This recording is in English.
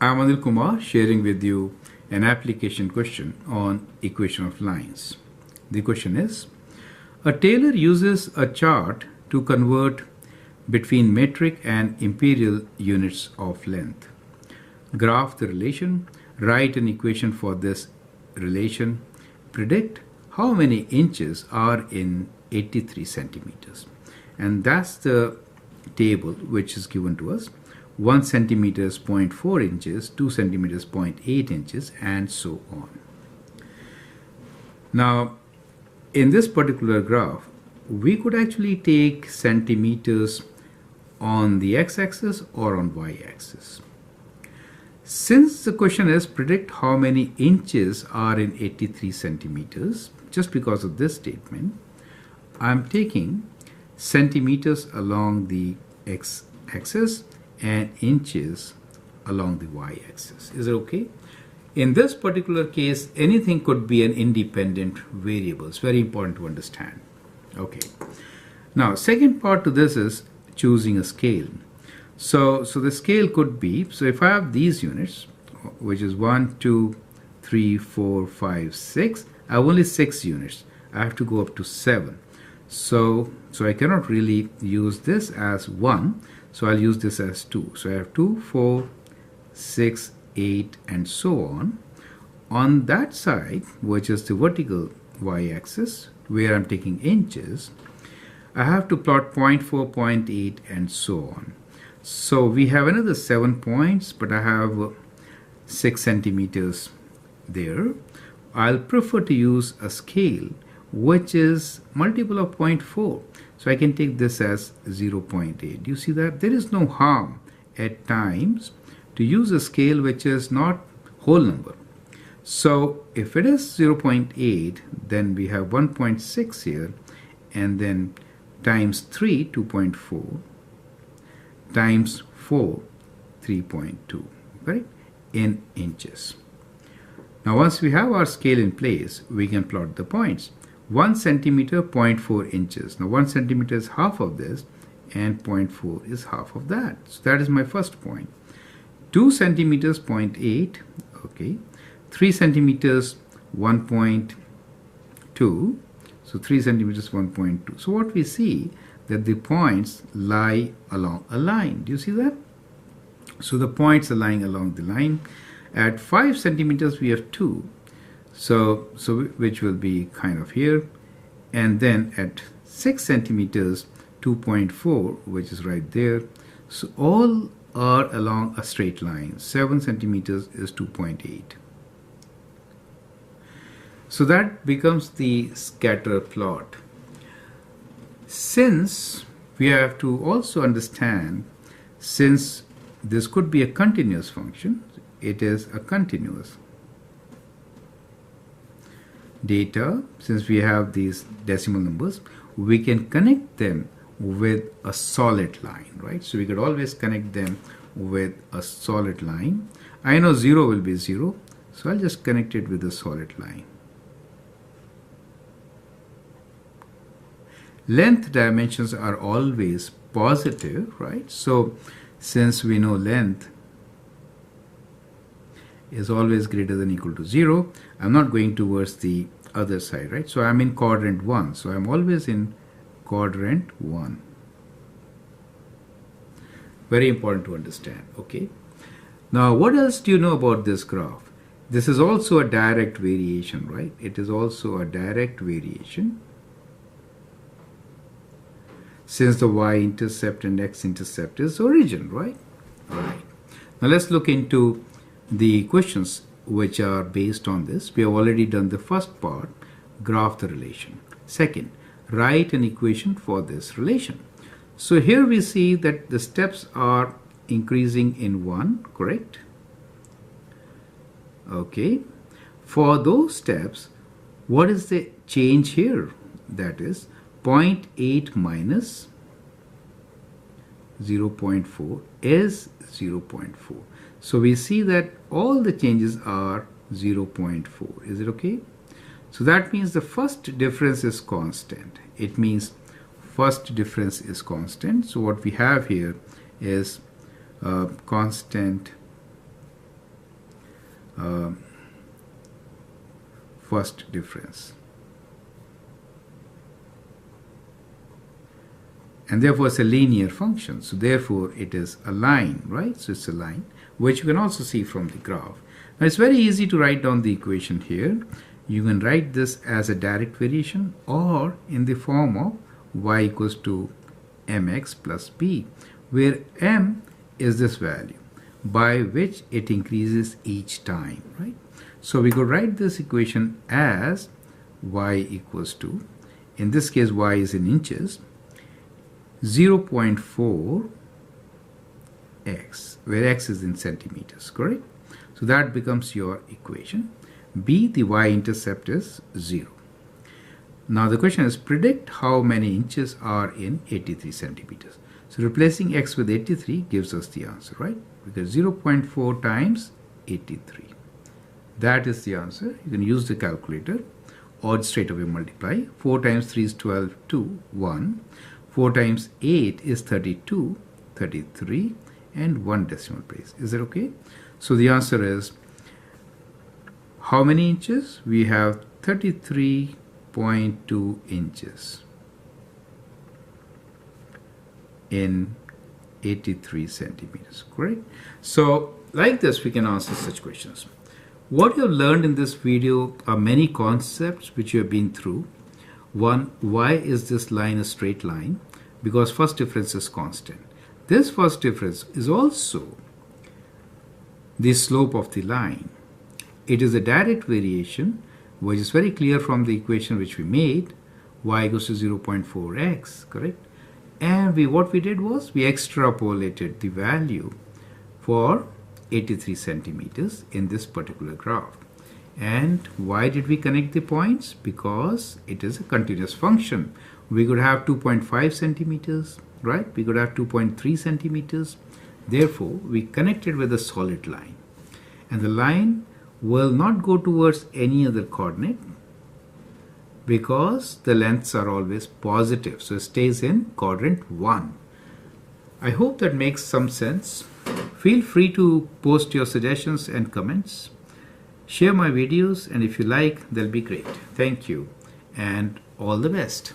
I'm Anil Kumar sharing with you an application question on equation of lines. The question is, a tailor uses a chart to convert between metric and imperial units of length. Graph the relation, write an equation for this relation, predict how many inches are in 83 centimeters. And that's the table which is given to us. 1 centimeter is 0.4 inches, 2 centimeters 0.8 inches, and so on. Now, in this particular graph, we could actually take centimeters on the x-axis or on y-axis. Since the question is predict how many inches are in 83 centimeters, just because of this statement, I'm taking centimeters along the x-axis and inches along the y-axis. Is it okay? In this particular case, anything could be an independent variable. It's very important to understand. Okay. Now, second part to this is choosing a scale. So the scale could be, so if I have these units, which is 1, 2, 3, 4, 5, 6, I have only 6 units. I have to go up to 7. So I cannot really use this as 1. So I'll use this as 2. So I have 2, 4, 6, 8, and so on. On that side, which is the vertical y-axis, where I'm taking inches, I have to plot 0.4, 0.8, and so on. So we have another 7 points, but I have 6 centimeters there. I'll prefer to use a scale which is multiple of 0.4. So I can take this as 0.8. You see that? There is no harm at times to use a scale which is not whole number. So if it is 0.8, then we have 1.6 here, and then times 3, 2.4, times 4, 3.2, right, in inches. Now once we have our scale in place, we can plot the points. 1 centimeter, 0.4 inches. Now 1 centimeter is half of this, and 0.4 is half of that. So that is my first point. 2 centimeters, 0.8, okay. 3 centimeters, 1.2. So 3 centimeters, 1.2. So what we see that the points lie along a line. Do you see that? So the points are lying along the line. At 5 centimeters, we have 2. So which will be kind of here, and then at 6 centimeters 2.4, which is right there. So all are along a straight line. 7 centimeters is 2.8. So that becomes the scatter plot. Since we have to also understand, since this could be a continuous function, it is a continuous data. Since we have these decimal numbers, we can connect them with a solid line, right? So we could always connect them with a solid line. I know 0 will be 0, so I'll just connect it with a solid line. Length dimensions are always positive, right? So since we know length is always greater than or equal to 0, I'm not going towards the other side, right? So I'm in quadrant 1. So I'm always in quadrant 1. Very important to understand, okay? Now, what else do you know about this graph? This is also a direct variation, right? It is also a direct variation. Since the y-intercept and x-intercept is origin, right? All right. Now let's look into the questions which are based on this. We have already done the first part, graph the relation. Second, write an equation for this relation. So here we see that the steps are increasing in 1, correct? Okay. For those steps, what is the change here? That is 0.8 minus 0.4 is 0.4. So we see that all the changes are 0.4. Is it okay? So that means the first difference is constant. It means first difference is constant. So what we have here is constant first difference. And therefore it's a linear function, so therefore it is a line, right? So it's a line, which you can also see from the graph. Now it's very easy to write down the equation here. You can write this as a direct variation or in the form of y equals to mx plus b, where m is this value by which it increases each time, right? So we could write this equation as y equals to, in this case y is in inches, 0.4 x, where x is in centimeters, correct? So that becomes your equation. B, the y-intercept is 0. Now the question is, predict how many inches are in 83 centimeters. So replacing x with 83 gives us the answer, right? Because 0.4 times 83. That is the answer. You can use the calculator or straight away multiply. 4 times 3 is 12, 2, 1. 4 times 8 is 32, 33, and 1 decimal place. Is that okay? So the answer is, how many inches? We have 33.2 inches in 83 centimeters, correct? So like this, we can answer such questions. What you have learned in this video are many concepts which you have been through. One, why is this line a straight line? Because first difference is constant. This first difference is also the slope of the line. It is a direct variation, which is very clear from the equation which we made, y equals to 0.4x, correct? And what we did was we extrapolated the value for 83 centimeters in this particular graph. And why did we connect the points? Because it is a continuous function. We could have 2.5 centimeters, right? We could have 2.3 centimeters. Therefore, we connected with a solid line. And the line will not go towards any other coordinate because the lengths are always positive. So it stays in quadrant 1. I hope that makes some sense. Feel free to post your suggestions and comments. Share my videos, and if you like, they'll be great. Thank you and all the best.